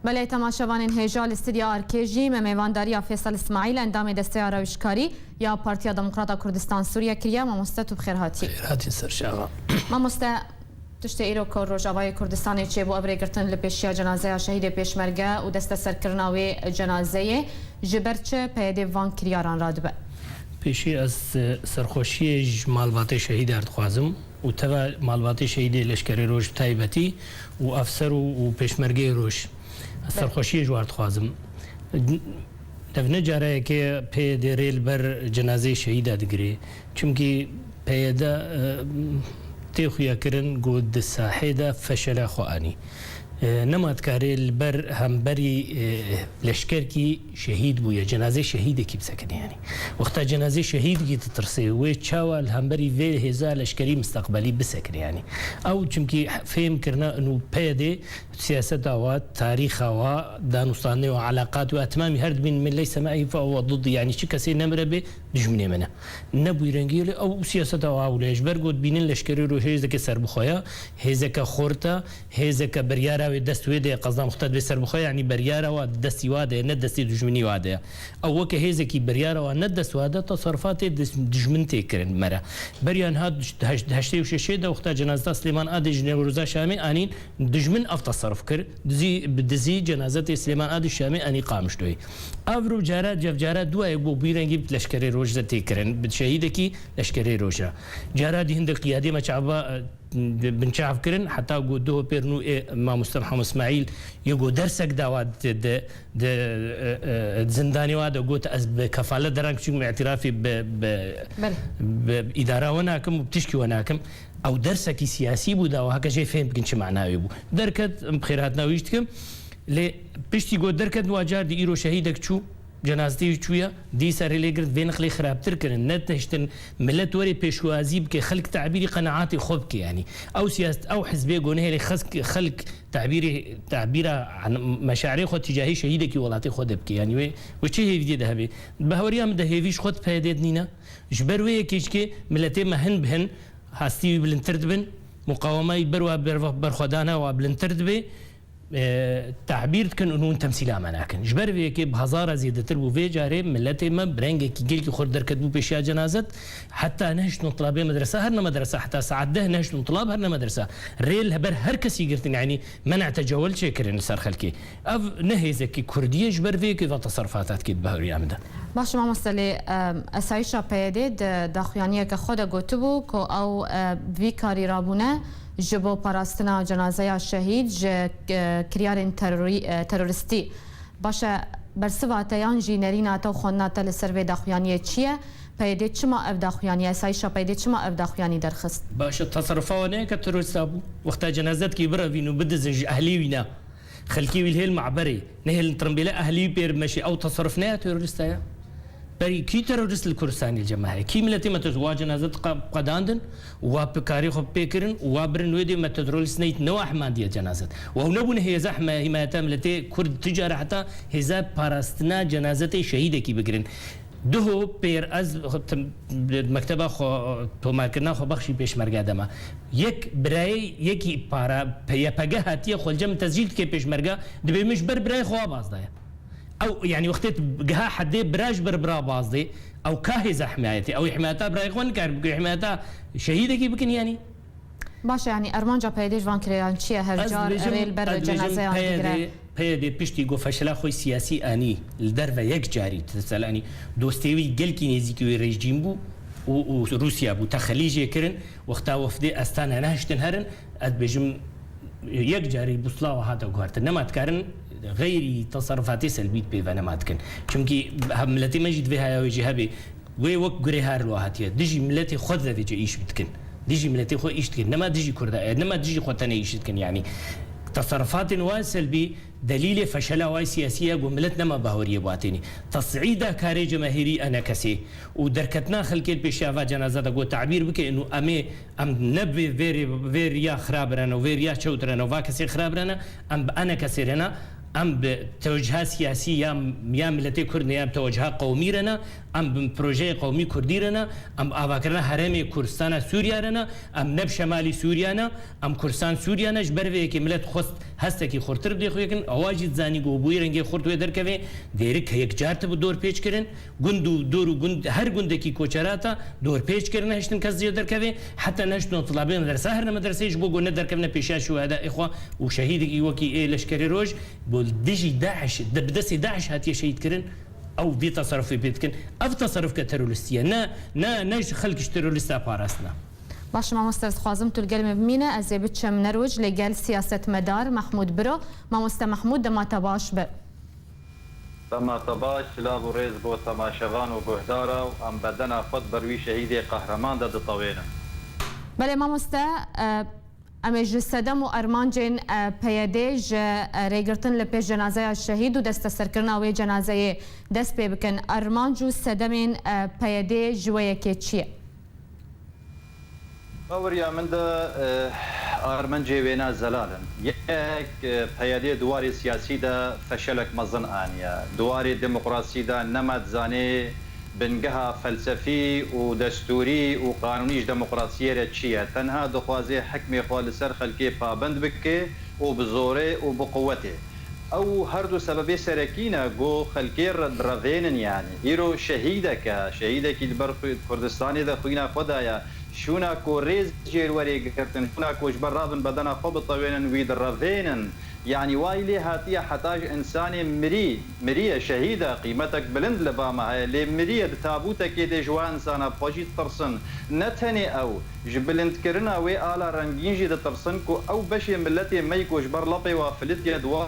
بله تماشاوان هیجال استودیا ارکیجی میوانداری فیصل اسماعیل اندام دسته آرایشکاری یا پارتیا دموکراتا کردستان سوریه کریا ماموسته تو بخیر هاتی خیراتی سرشاوا ماموسته تشتی ایرو کار روجاوای کردستان چه بو ابری گرتن لپیشیا جنازه شهید پیشمرگه و دسته سرکرناوی جنازه جبرچه پیده وان کریاران رادبه پیشی از سرخوشی مالبات شهید اردخوازم و توا مالبات شهید لشکری روش تایبتی و افسر و پیشمرگه روش سرخوشی جو اردخوازم دفنه جاره که پیده ریل بر جنازه شهید ادگری چونکی پیده تیخویا کرن گود ساحده فشل خوانی نماد کاری البر همبری لشکر کی شهید بویا جنازه شهید کی بسکنی یعنی وقت جنازه شهید کی تترسی و چاوال همبری وی هزار لشکری مستقبلی بسکنی یعنی او چونکی فهم کرنا انو پیده سیاست و تاریخ و دانستانی و علاقات و اتمامی هرد بین من لیس معی فهو ضد یعنی چی کسی نمره به دشمنی منه نبوی رنگی او سیاست و اولیش برگود بینن لشکری رو هیز که سر بخویا هیز که خورتا هیز که بریاره و دست ویده قصدم خطت به سر بخویا یعنی بریاره و دستی واده نه دستی دشمنی واده او که هیز کی بریاره و نه دست واده تصرفات دشمن تکرن مره بریان هاد هشته و ششه ده وقت جنازه سلیمان آدی جنوزا شامی آنین دشمن افتصرف کرد دزی جنازه سلیمان آدی شامی آنی قامش دوی آورو جارات جف جارات دو ایگو بیرنگی لشکری روز تکرن بشهیده کی لشکری روزا جارات هند قیادی مشعبا بنشاف كرن حتى قدوه بيرنو ما مستمح اسماعيل يقو درسك داوات زنداني وادا قوت از بكفاله درانك شو اعترافي بإدارة وناكم وبتشكي وناكم او درسك سياسي بودا وهكا شيء فهم كنش معناه يبو دركت بخيراتنا ويشتكم لي بشتي قوت دركت واجار دي ايرو شهيدك شو جنازتي چویا دي سر ليگرت بين خلي خرابتر كرن نتشتن ملت وري بيشوازي بك خلق تعبيري قناعاتي خوبك يعني او سياسه او حزبيه قونه لي خلق تعبيره عن مشاعري خود تجاهي شهيدك ولاتي خودبك يعني وشي هي في ذهبي بهوريام ده هيفيش خود بهديدنينا جبروي كيشكي ملتي مهن بهن هاستي بلنتردبن مقاومه بروا برخدانا وبلنتردبي تعبير كن انه تمثيل مناكن جبر في بهزاره زيادة وفي جاري ملتي ما برنج كي جيل خور دركت بو بشيا جنازه حتى نهش نطلب مدرسه هرنا مدرسه حتى ساعه ده نهش نطلب هرنا مدرسه ريل هبر هر كسي قرتن يعني منع تجول شكرن صار خلكي اف نهي زكي كرديه جبر في كي تصرفاتات كي بهوري عمده باش ما مسألة اسايشا بيدد داخيانيه كخود گوتبو كو او في كاري رابونه جبو پاراستنا جنازه شهید کریارین تروریستی باشه برسواتیان جینرین تا خونات لسر داخویانی چیه پیدا چما اف داخویانی سایشا پیدا چما اف داخویانی درخست باشه تصرفانه که تروریست ابو وقت جنازت کی برا وینو بدز اهلی وینا خلکی ویل معبری نه ترمبله اهلی بیر مشي او تصرفناه تروریستا بري كي تروریست الكردستاني الجماعي كي ملتي ما تزواج نازت قداندن وبكاري خو بيكرن وبرن ودي ما تدرولس نيت نواح ماديه جنازت وهو نبون هي زحمه هي ملتي كرد تجاره حتى هزا باراستنا جنازتي شهيده كي بكرن دهو بير از مكتبه خو تو ماركنا خو بخشي بيشمرگه دما يك براي يكي بارا يا بغهاتي خو الجم تسجيل كي بيشمرگه دبي مش براي خو بازدا او يعني وقت جها حدي براج بربرا بازدي او كاهز حمايتي او حمايتها برايغون كار حمايتها شهيده كي بكن يعني باشه يعني ارمانجا بيديش وان كريان چيه هرجار اريل بر جنازه ان بيدي بيشتي گو فشلا خوي سياسي اني الدربه يك جاري تسالاني دوستيوي گلكي نزيكي ريجيم بو وروسيا بو تخليجي كرن وقتا وفدي استانا نهشتن هرن اد بجم يك جاري بوصلا وهذا غارت نما تكرن غير تصرفاتي سلبية بيفانمات كن چونكي ملتي مجد فيها وجه هبي وي وك غري هار لوهاتيه ديجي ملتي خود ذا ايش بتكن ديجي ملتي خو ايش تكن نما ديجي كردا نما ديجي خوتني ايش تكن يعني تصرفات واسلبي دليل فشل واي سياسيه وملتنا ما باوريه بواتيني تصعيده كاري جماهيري انا كسي ودركتنا خلكيت بشافا جنازه دغو تعبير بك انه ام نبي فيري يا خرابرنا وفيري يا شوترنا وفاكسي خرابرنا ام انا كسيرنا ام بتوجهات سياسيه يا ملتي كرد يا بتوجهات قومي رنا ام بروجي قومي كردي رنا ام افاكرنا هرمي كردستان سوريا رنا ام نب شمالي سوريا ام كردستان سوريا نش بروي ملت خست هستكي خورتر بدي خويكن اواجد زاني گو بوي رنگي خورت و دركوي ديرك هيك جارت بدور پیچ کرن گندو دورو گند هر گندكي کوچراتا دور پیچ کرن هشتن كز دركوي حتى نشتو طلابين درس هر مدرسه بو گن دركبنا پیشا شهداء اخوه وشهيد وكي لشكري روج دجي داعش بدسي داعش هاتي شهيد كرن او في تصرف بيتكن اف تصرف كترولستيه ناش خلقش ترولستا باراسنا باش ما مستر خوازم تو الكلمه بمينا از بتشم نروج لقال سياسه مدار محمود برو ما مست محمود دما تباش ب تما تباش لا بريز بو تماشغان وجهدارا وام بدنا خد بروي شهيدي قهرمان ضد طوينا بله ما مست امیج صدم و ارمانجین پیاده ج ریگرتن لپیش جنازه شهید و دست سرکرنا و جنازه دست پی بکن ارمانجو صدمین پیاده جویه که چیه؟ باوریا من ده ارمانجی وینا زلالن یک پیاده دواری سیاسی ده فشلک مزن آنیا دواری دموکراسی ده نمد زانه بنجها فلسفي ودستوري وقانونيش ديمقراطية تشيا تنها دخوازي حكمي قوال سر خلقي بابند بكي وبزوري وبقوته او هردو سببي سركينا جو خلقي رافين يعني ايرو شهيدك البر كردستاني دا خوينا خدايا شونا كو ريز جيروري قرتن شونا كو جبر رابن بدنا خب طوينا ويد رافين يعني وايلي هاتيا حتاج انساني مريه شهيده قيمتك بلند لباما هاي لي مريه تابوتك دي جوا انسانا بوجي ترسن نتني او جبلند كرنا وي الا رنگين جي ترسن كو او بشي ملتي ميكو جبر لبي وفلت يدوا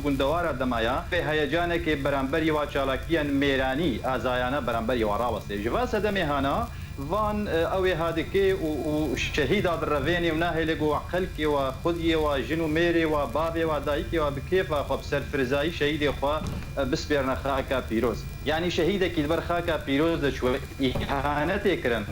گندوارا دمایا في هيجانك برامبري وچالاكيا ميراني ازايانا برامبري وراوسي جوا سدمي هانا وان اوي هادكي وشهيد هذا الرافيني وناهي لقوا خلقي وخذي وجنو ميري وبابي ودايكي وبكيف وبسر فرزاي شهيدي خوا بسبيرنا خاكا بيروز يعني شهيدك البر خاكا بيروز شوي اهانتي كرن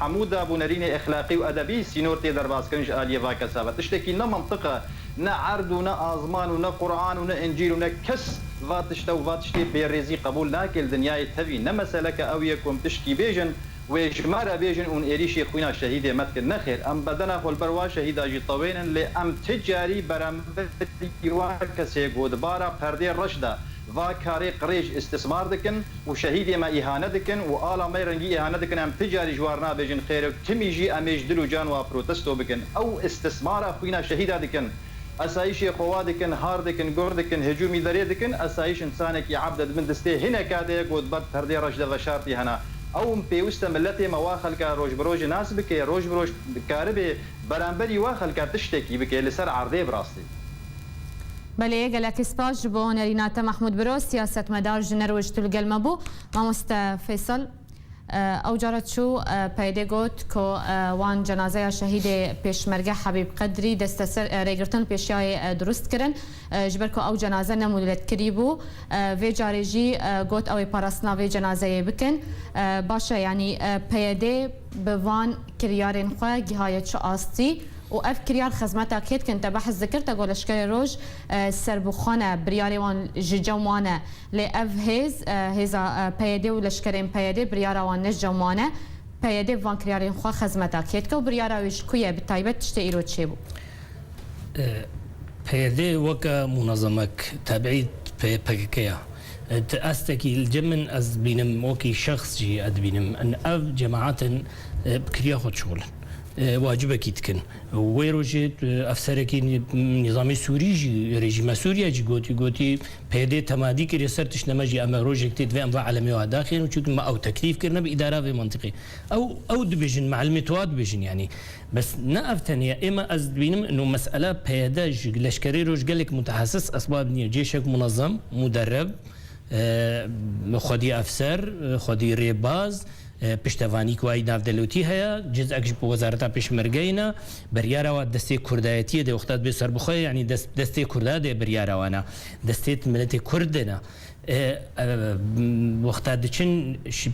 حمود ابو نريني اخلاقي وادبي سينورتي درباس كنج اليه فاكا سابت تشتكي لنا منطقه نا عرض ونا ازمان ونا قران ونا انجيل ونا كس فاتشتي بيريزي قبول ناكل دنياي تبي نمسلك او يكم تشكي بيجن وجمارة بيجن اون إيريشي خوينا شهيدة متكن نخير ام بدنا خل بروا شهيدة جي طوينا لأم تجاري برامبر كسي قودبارا پردي رشدة وكاري قريج استثمار دكن وشهيدة ما إهانة دكن وآلا ما يرنجي إهانة دكن ام تجاري جوارنا بيجن خير تميجي اميج دلو جان وبروتستو بكن او استثمار خوينا شهيدة دكن اسايشي قوا دكن هار دكن غور دكن هجومي دري دكن اسايش انسانك يعبد من دستي هنا كاده قودبار پردي رشدة وشارتي هنا او پیوسته ملت مواخل کا روج بروج ناس بکې روج بروج کاربه برانبري واخل کا تشتكي بکې لسر عرضه براستي بله گلک سپاس بو نرینات محمود برو سیاست مدار جنروج تل گلمبو ما مست فیصل او جارت شو پیدا گوت کو وان جنازه شهید پیشمرگه حبیب قدری دست سر ریگرتن پیشای درست کرن جبر کو او جنازه نمولت کریبو و جارجی گوت او پاراسنا و جنازه بکن باشه یعنی پیدا به وان کریارن خو گهای چه آستی و اف كريار خدمتها كيت كنت بحث ذكرت اقول اشكال روج سربخانه برياري وان جوانه لاف هيزا بيدي ولشكرين بيدي بريارا وان نجوانه بيدي وان كريارين خو خدمتها كيت كو بريارا ويش كويه بالتايبه تشتي رو تشيبو بيدي وكا منظمك تابعي بكيا تأستكي الجمن از بينم وكي شخص جي اد بينم ان اف جماعات بكريا خد شغل واجبك يتكن ويروجت افسركي نظام سوري رژیم سوريا جي گوتي پیدا تمادي كري سرتش نمجي اما روجكت في انواع عالميه داخل وشو ما او تكليف كرنا باداره في منطقي او دبيجن مع المتواد بيجن يعني بس نافتني اما از بينم انه مساله پیدا لشكري روج قال لك متحسس اسباب نيه جيشك منظم مدرب خدي افسر خدي ريباز پشتوانی کوای نافدلوتی هەیە جزءەکش بۆ وەزارەتا پێشمەرگەینە بەریارەوە دەستێ کوردایەتیە دێ وەختات بێ سەربخۆی ینی دەستێ کووردا دێ بریاراوانە دەستێت ملەتی کوردنە وەختا دچن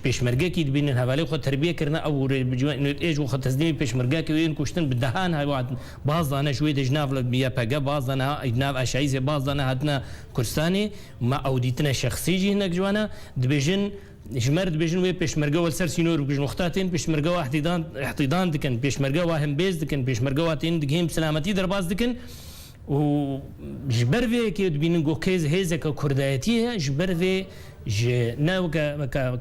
پێشمەرگەکی دبینن هەواڵی خۆ تربیەکردن ئەو ئێژ وخە تەزنیمی پێشمەرگاکە وێن کوشتن بدەهان هەوات بازدانە شوێ دەژناو لە بیە پەگە بازدانە ئەیدناو ئاشاییزێ بازدانە هاتنە کوردستانی ما ئەو دیتنە شەخصیجی هەنەک جوانە دبێژن ژمەر دبێژن وێ پێشمەرگەوە سەر سینۆر بژن وختاتێن پێشمەرگەوە احتیدان دکن پێشمەرگەوە هەمبێز دکن پێشمەرگەواتێن دگەیم سلامەتی دەرباز دکن و جبر وی که دبینن گوکیز هیزه که کوردایتی هست جبر وی نه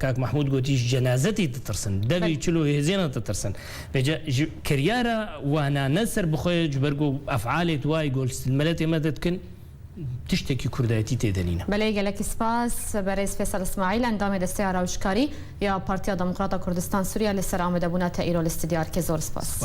که محمود گوتی جنازتی تترسن دوی چلو هزینه تترسن بجا کریارا وانا نصر بخوی جبر گو افعالت وای گول ملتی مدد کن تشتکی کوردایتی تدنینه. بله گلک سپاس برای فیصل اسماعیل اندام دسته آراوشکاری یا پارتیا دموکراتا کردستان سوریه لسر آمده بونه تا ایرو الاستدیار که زور سپاس.